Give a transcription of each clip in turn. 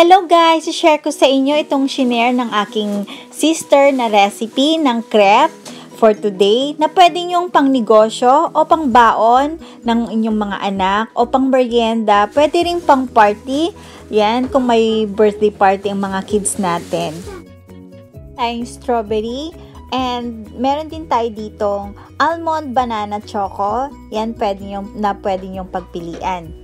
Hello guys! I-share ko sa inyo itong shinare ng aking sister na recipe ng crepe for today na pwede nyong pang negosyo o pang baon ng inyong mga anak o pang merienda, pwede rin pang party. Yan, kung may birthday party ang mga kids natin. Tayong strawberry and meron din tayo ditong almond banana choco. Yan, pwede nyong pagpilian.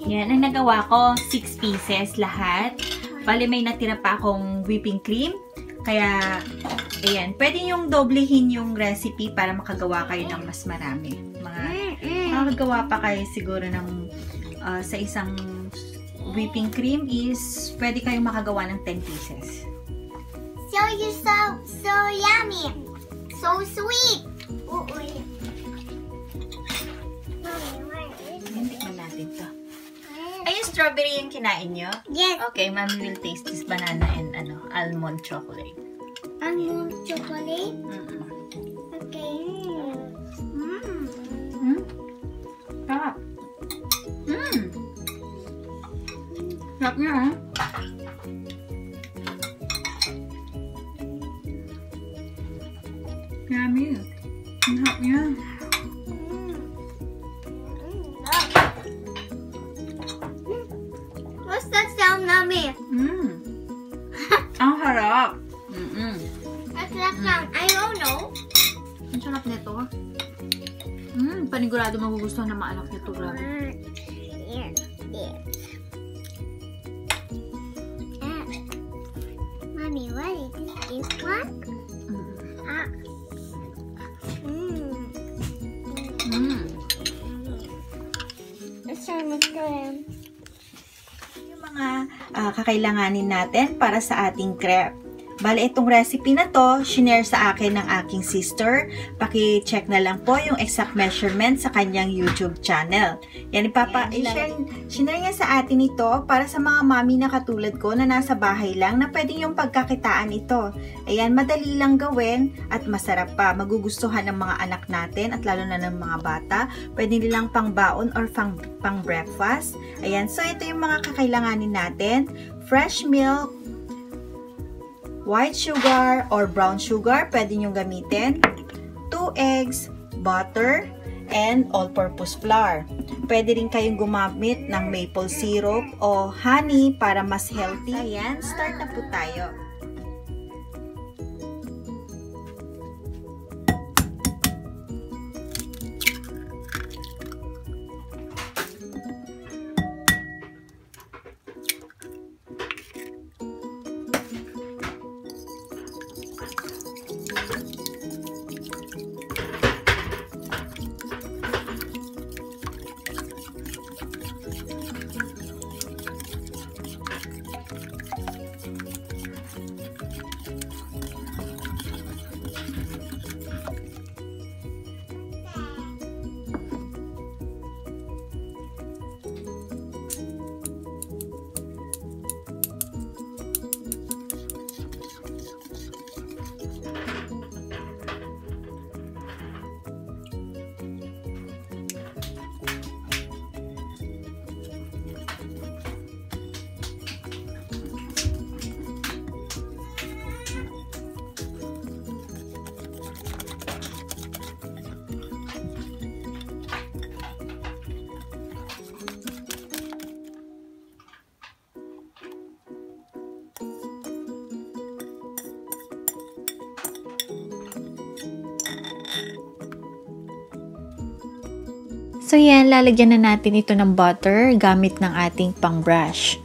Yan, ang nagawa ko, 6 pieces lahat. Bale, may natira pa akong whipping cream. Kaya, ayan, pwede yung doblehin yung recipe para makagawa kayo ng mas marami. Makagawa pa kayo siguro ng sa isang whipping cream is pwede kayong makagawa ng 10 pieces. So yummy. So sweet. Hindi pa natin to. Ay, yung strawberry yung kinain nyo? Yes. Okay, mommy will taste this banana and almond chocolate. Almond chocolate? Okay. Sarap. Sarap niya, ha? Yummy. Ang sarap niya. What's that sound, Mommy? Ang harap. What's that sound? I don't know. Ang sarap nito. Panigurado magugustuhan ng mga anak nito. Grabe. Mommy, what is this one? This one is good. Yung mga kakailanganin natin para sa ating crepe. Bale, itong recipe na to, shinare sa akin ng aking sister. Paki-check na lang po yung exact measurement sa kanyang YouTube channel. Yan, shinare niya sa atin ito para sa mga mami na katulad ko na nasa bahay lang na pwede yung pagkakitaan ito. Ayan, madali lang gawin at masarap pa. Magugustuhan ng mga anak natin at lalo na ng mga bata. Pwede nilang pang baon or pang breakfast. Ayan, so ito yung mga kakailanganin natin. Fresh milk, white sugar or brown sugar, pwede nyo gamitin. 2 eggs, butter, and all-purpose flour. Pwede rin kayong gumamit ng maple syrup o honey para mas healthy. Ayan, start na po tayo. So yan, lalagyan na natin ito ng butter gamit ng ating pang-brush.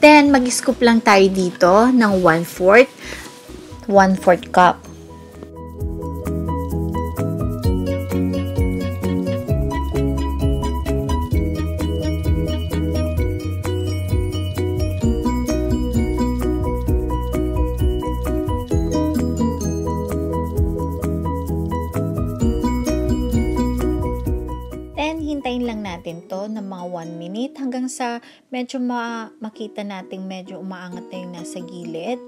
Then, mag-scoop lang tayo dito ng 1/4 cup. Then, hintayin lang natin to ng mga 1 minute hanggang sa medyo makita natin medyo umaangat na yung nasa gilid.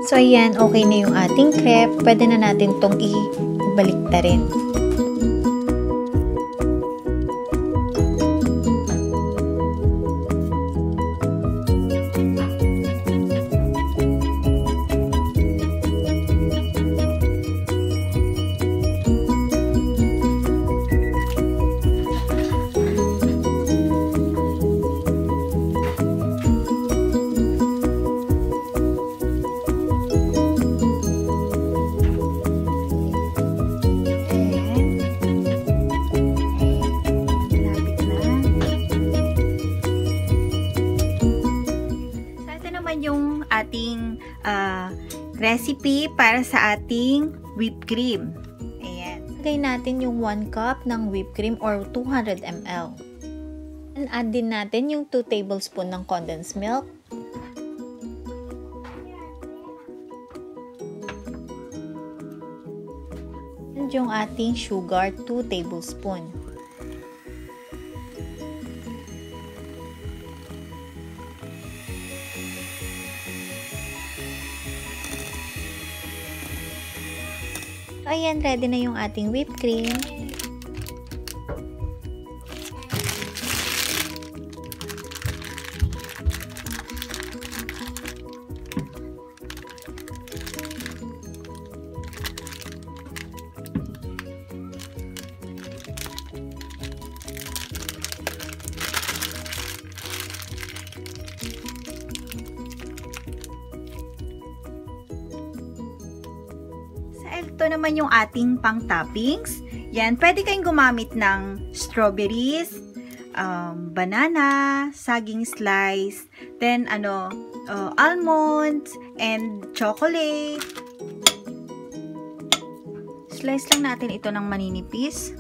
So, ayan, okay na yung ating crepe. Pwede na natin tong ibalik ta rin. Yung ating recipe para sa ating whipped cream. Ayan. Lagay natin yung 1 cup ng whipped cream or 200 ml. And add din natin yung 2 tablespoon ng condensed milk. And yung ating sugar, 2 tablespoon. Ayan, ready na yung ating whipped cream. Ito naman yung ating pang toppings. Yan, pwede kayong gumamit ng strawberries, banana, saging slice, then almonds, and chocolate. Slice lang natin ito ng maninipis.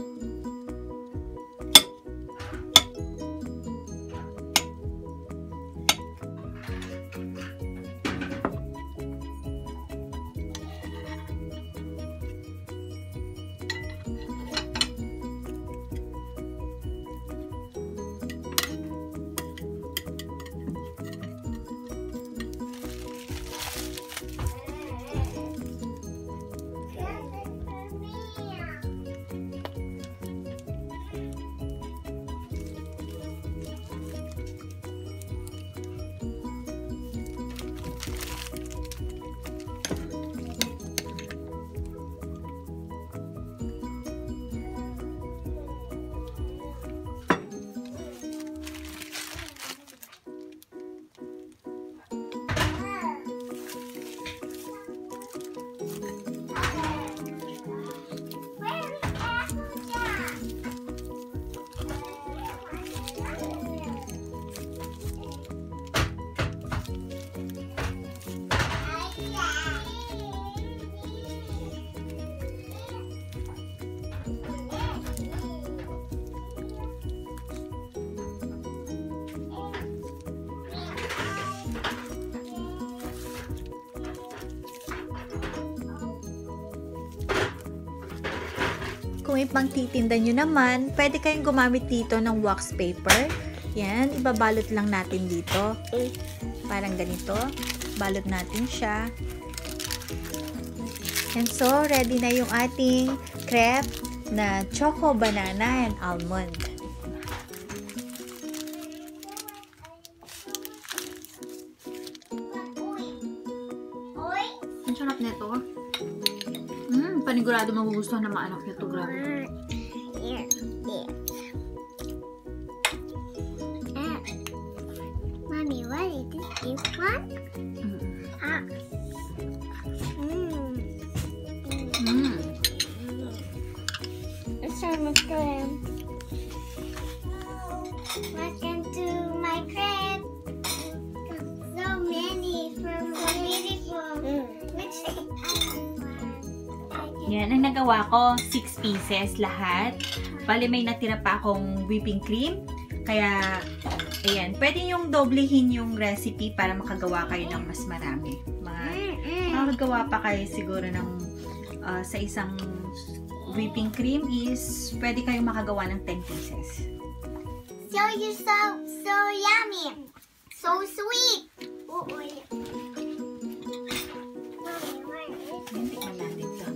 Kung ipangtitinda nyo naman, pwede kayong gumamit dito ng wax paper. Yan, ibabalot lang natin dito. Parang ganito. Balot natin siya. And so, ready na yung ating crepe na choco, banana, and almond. Ang sarap nito. Panigurado magugustuhan ng mga anak nito. Grabe. Mommy, what is this one? It's almost good. Welcome to my crib. So many from beautiful. Which Yan, ang nagawa ko, 6 pieces lahat. Bali, may natira pa akong whipping cream. Kaya, ayan, pwede yung doblehin yung recipe para makagawa kayo ng mas marami. Makagawa pa kayo siguro ng sa isang whipping cream is pwede kayong makagawa ng 10 pieces. So you're so yummy. So sweet. Oh, yeah. Tikman natin to.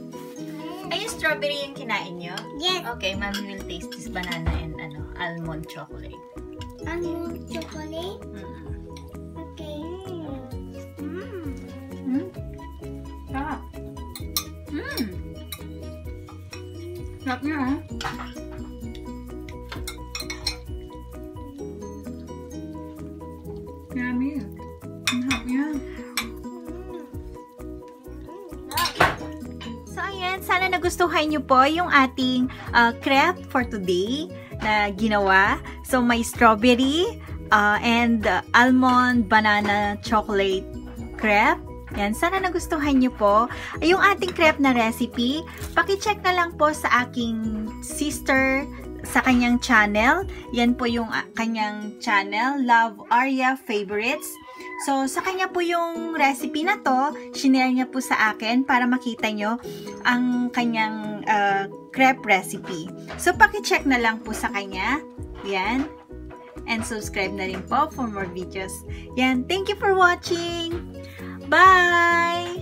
Ay, yung strawberry yung kinain nyo? Yes. Okay, Mommy will taste this banana and almond chocolate. Almond chocolate. Okay. Sarap. Sarap niya, ha? Yummy. Ang sarap niya. So, ayan. Sana nagustuhan niyo po yung ating crepe for today na ginawa. So, may strawberry and almond banana chocolate crepe. Yan, sana nagustuhan niyo po yung ating crepe na recipe. Paki-check na lang po sa aking sister sa kanyang channel. Yan po yung kanyang channel, Love Arya Favorites. So, sa kanya po yung recipe na to, shinare niya po sa akin para makita nyo ang kanyang crepe recipe. So, paki-check na lang po sa kanya. Yan. And subscribe na rin po for more videos. Yan. Thank you for watching. Bye!